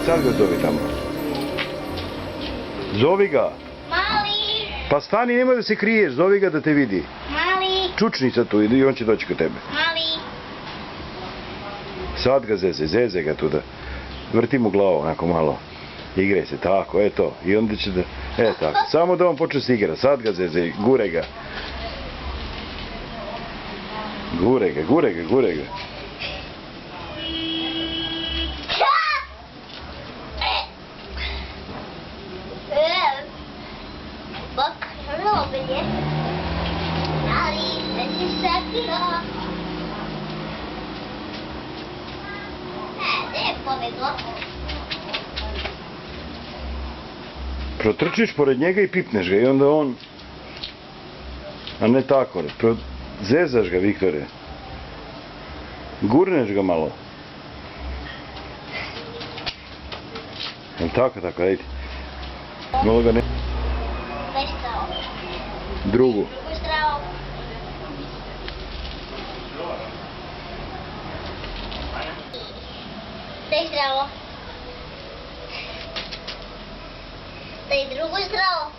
sad ga zovi tamo. Zovi ga. Mali, Pa stani, nemoj da se kriješ, zovi ga da te vidi. mali, Čučni sad tu i on će doći kod tebe. mali. Sad ga zeze ga tu da vrti mu glavu onako malo. Igraj se, tako, eto. I onda će da, tako. Samo da on počne se igra, sad ga zeze, gure ga. Gure ga. Bak, robi je. Mali, da si sakrio. Gdje je pobjeglo? Protrčiš pored njega i pipneš ga i onda on... A ne tako, zezaš ga, Viktore. Gurneš ga malo. Tako, ajde. Malo ga ne... Daj stravo. Drugu. Drugu stravo. Daj stravo. Daj drugu stravo.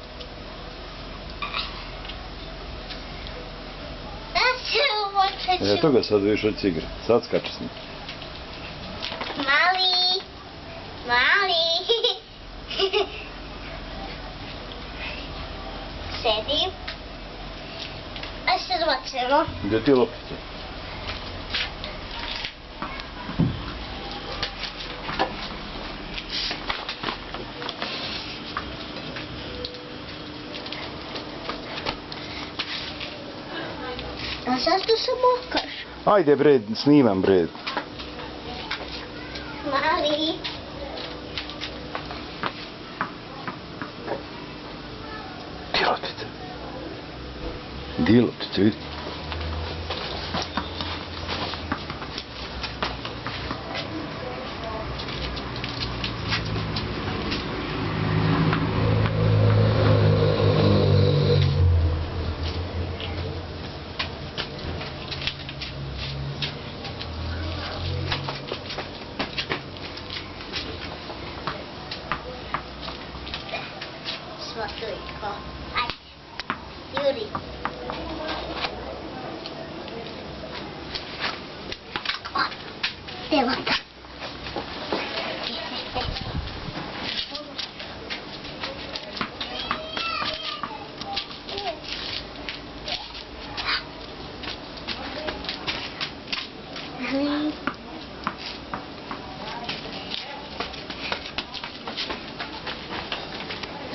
Da se umočeću. Eto ga sad više od igra. Sad skače s njim. Mali. Sedi. A se zvačemo. Gdje ti loptica? A zašto se mokaš? Ajde bre, snimam bre. Mali. Di loptica, vidi. Svatujko. Ajde. Juri. Evo ta.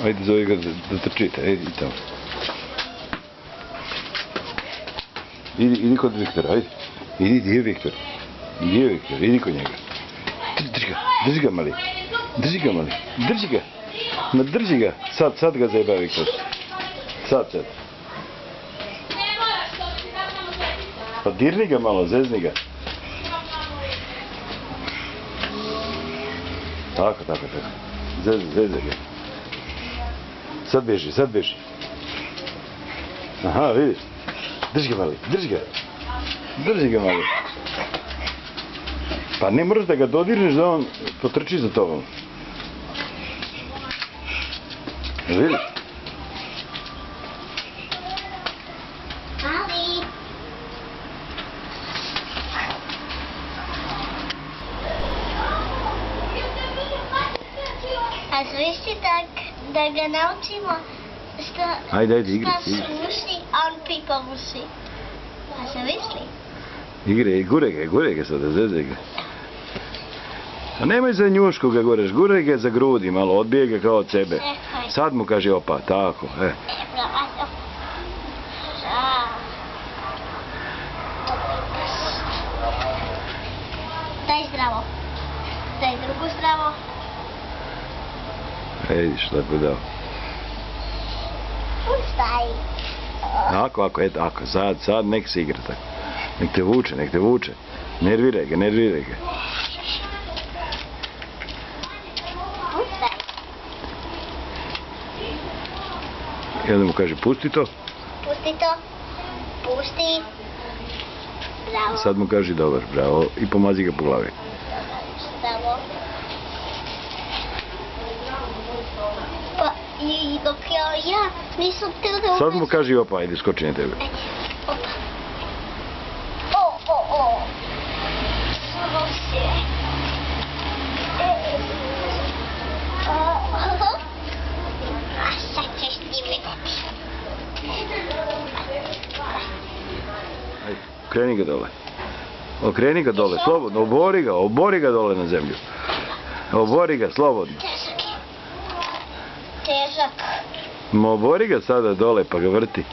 Ajde, zovi ga da trčite, idi tamo. Idi kod Viktora, ajde. Gdje je Viktor? Idi kod njega. Drži ga mali. Drži ga. Sad ga zajeba Viktor. Sad. Pa dirni ga malo, zezni ga. Tako. Zeze ga. Sad beži. Aha, vidiš. Drži ga mali. Pa ne moraš da ga dodirneš da on potrči za tobom. Vidiš? Mali. A zvišti da ga naučimo Ajde, igri. šta sluši, a on pipa musi. A se misli? Igre, gure ga sada, zeze ga. A nemoj za njušku ga gureš, gure ga za grudi malo, odbije ga kao od sebe. Sad mu kaže opa, tako, Daj zdravo. Daj drugu zdravo. Vidiš, tako dao. Ustaj. Ako, sad nek se igra tako. Nek te vuče. Nerviraj ga. Ustaj. I onda mu kaže, pusti to. Pusti. Bravo. Sad mu kaže, dobar, bravo. I pomazi ga po glavi. Zdravo. I dok ja nisam htio da Sad mu kaži opa, ajde skoči na tebe. Opa. O. Samo se. A sad ćeš ti vidjeti. Ajde, okreni ga dole. Okreni ga dole, slobodno, obori ga dole na zemlju. Obori ga, slobodno. Težak. Ma obori ga sada dole pa ga vrti.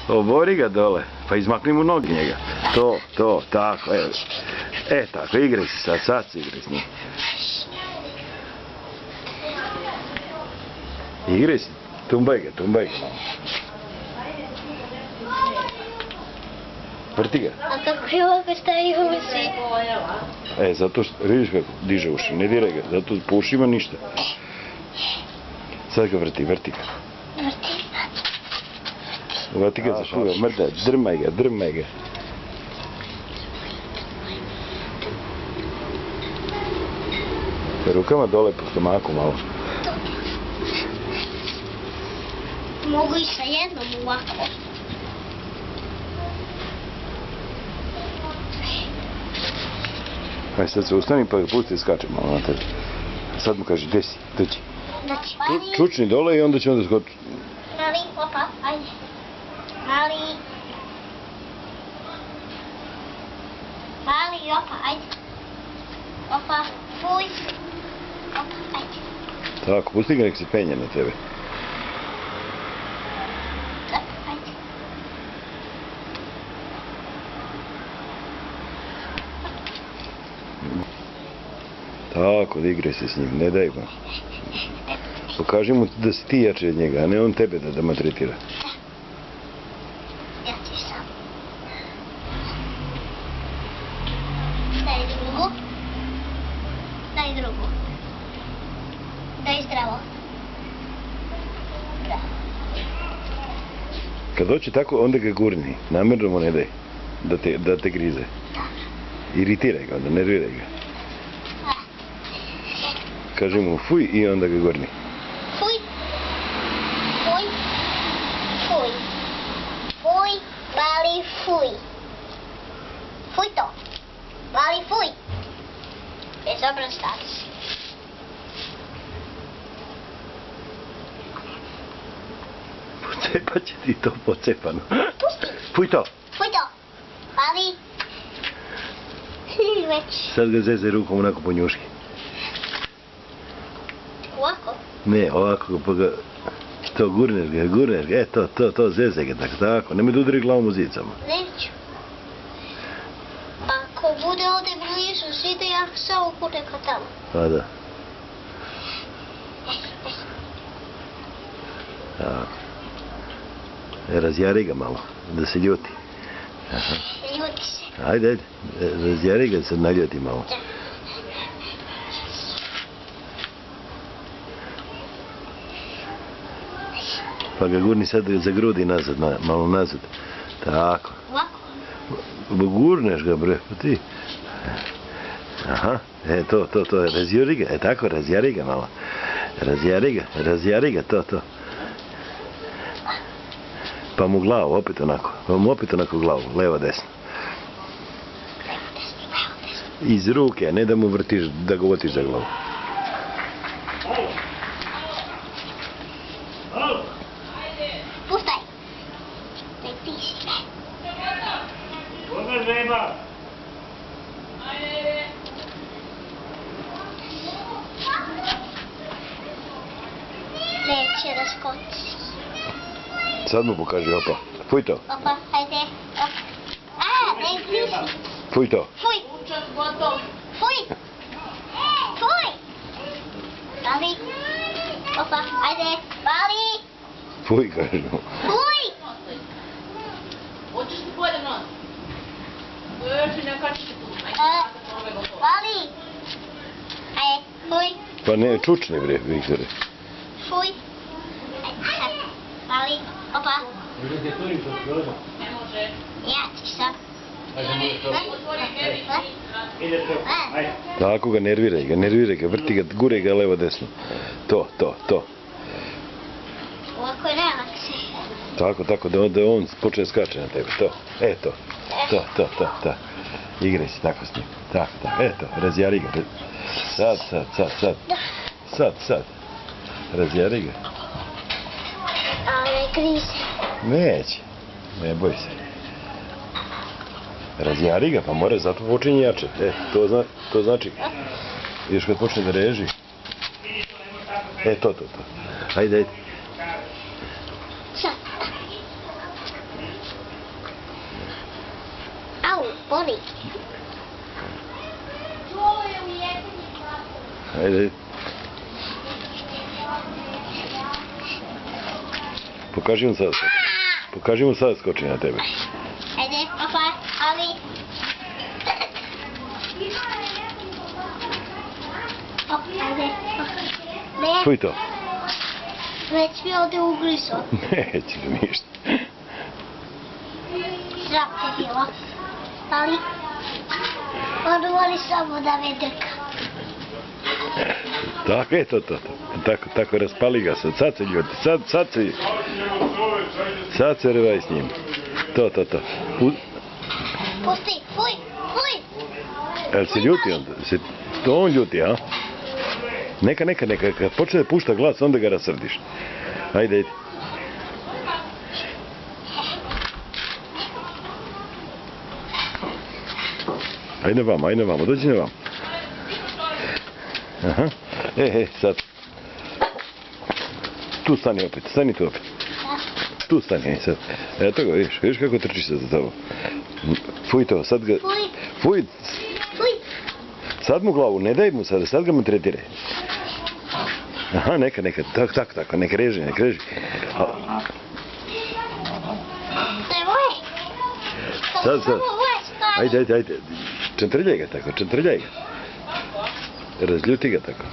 Obori ga dole, pa izmakni mu noge njega. To, tako, evo. Tako, igraj se sad se igraj s njim. Igraj se, tumbaj ga. Vrti ga. A kako je ovako stavio uši? Zato što, vidiš kako diže uši, ne diraj ga, zato po ušima ništa. Sad ga vrti ga. Vrti ga za šuga, mrda, drmaj ga. Rukama dole po stomaku malo. Mogu i sa jednom ovako. Ajde sad se ustani pa ga pusti i skače malo na tebe. Sad mu kaže, gdje si, dođi. Čučni dole i onda će onda skočiti. Mali, opa, ajde. Mali, opa, ajde. Opa, fuj. Opa, ajde. Tako, pusti ga nek se penje na tebe. Ajde. Tako, igraj se s njim, ne daj mu. Pokaži mu da si ti jači od njega, a ne on tebe da maltretira. Ja ću sam. Daj drugu. Daj zdravo. Bravo. Kad hoće tako, onda ga gurni. Namjerno mu ne daj da te grize. Iritiraj ga, onda nerviraj ga. Kaži mu fuj i onda ga gurni. Fuj. Mali, fuj. Fuj to. Mali, fuj. Bezobran status. Pocepat će ti to pocepano. Pusti. Fuj to. Mali. Već. Sad ga zezaj rukom onako po njuški. Ovako? Ne, ovako pa ga... To gurneš ga, to zezaj ga, tako. Nemoj da udari glavom u zicama. Neću. Ako bude ovdje blizu zida, ja samo bude ka tamo. Pa da. Tako. Razjari ga malo, da se ljuti. Ljuti se. Ajde, razjari ga, se naljuti malo. Pa ga gurni sad za grudi nazad, malo nazad. Tako. Ovako? Gurneš ga, bre, pa ti. Aha, to, razjari ga, tako, razjari ga malo. Razjari ga, to. Pa mu glavu, opet onako glavu, levo, desno. Iz ruke, ne da mu vrtiš, da ga votiš za glavu. Puštaj. Daj ti si. Neće da skoči. Sad mu pokaži, opa. Fuj to. Opa, hajde. Ne glisi. Fuj to. Fuj. Mali. Opa, hajde. Mali. Fuj, kažu. Fuj. Hoćeš ti bolje nos? Još ne kačiš tu. Mali. Ajde, fuj. Pa ne, čučni bre, Viktore. Fuj. Ajde, mali. Opa. Ne može. Ja ću sam. Tako ga nerviraj ga, vrti ga, guraj ga levo desno. To. Ovako je najlakše. Tako, da on počne skače na tebe, to. To. Igraj se tako s njim. Tako, eto, razjari ga. Sad. Razjari ga. Ali ne krize. Neće. Ne boj se. Razjari ga, pa mora, zato počinje jače. To znači. Još kad počne da reži. To. Ajde. Sad. Au, boli. Ajde. Pokaži mu sad skoči na tebe. Ajde, papa, ali... Ajde. Ne, Fuj to. već mi ovdje ugriso. Neće ga ništa. Sram je bilo. Ali... on voli samo da me drka. Tako, tako, raspali ga sad. Sad se ljuti. Sad se revaj s njim. To. Pusti, fuj. Jel se ljuti onda? To on ljuti, a? Neka. Kad počne da pušta glas, onda ga rasrdiš. Ajde. Ajde na vamo, dođi na vamo. Aha. Sad. Tu stani opet. Tu stani, sad. Eto ga, vidiš kako trči se za tobom. Fuj to, sad ga... Fuj. Sad mu glavu, ne daj mu sad ga mu tretire. Aha, neka, tako, nek reži. Nemoj. Sad. Ajde. Čentrljaj ga tako. Razljuti ga tako.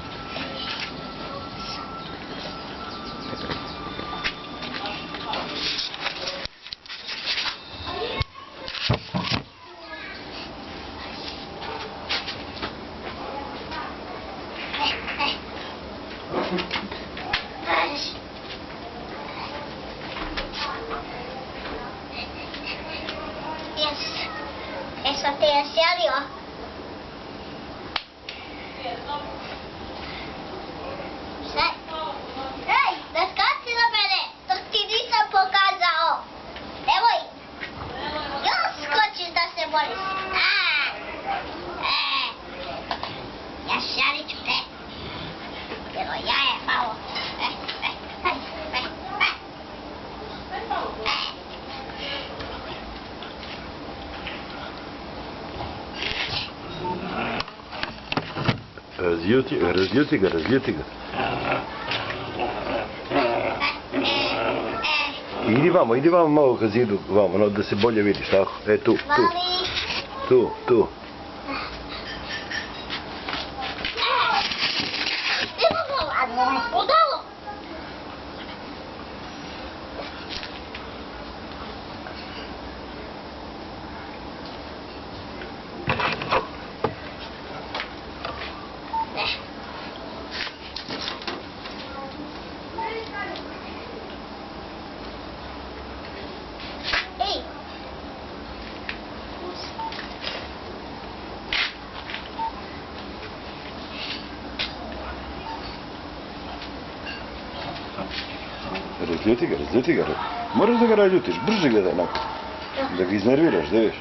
Eso te en serio. Ej, ne skači na mene, to ti nisam pokazao. Nemoj. Još skočiš da se boliš. Ja šarit ću te. Bilo jaje malo. Razljuti ga. Idi vamo malo ka zidu, vamo, da se bolje vidiš, tako? Tu. Udalo. Razljuti ga. Moraš da ga razljutiš, brže ga da onako. Da ga iznerviraš, da viš.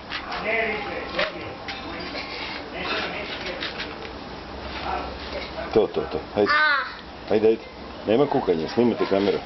To. Ajde. Nema kukanja, snimate kameru.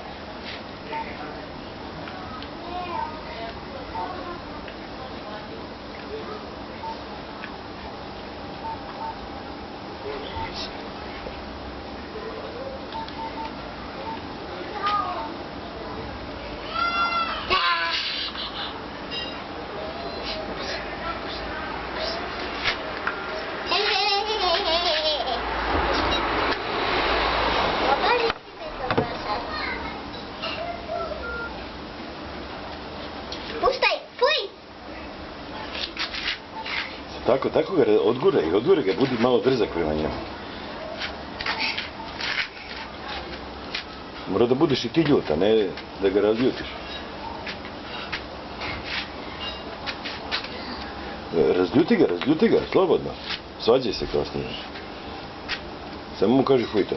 Tako ga odguraj ga, budi malo drzak prema njemu. Mora da budeš i ti ljut, a ne da ga razljutiš. Razljuti ga, slobodno. Svađaj se kasnije. Samo mu kaži fuj to.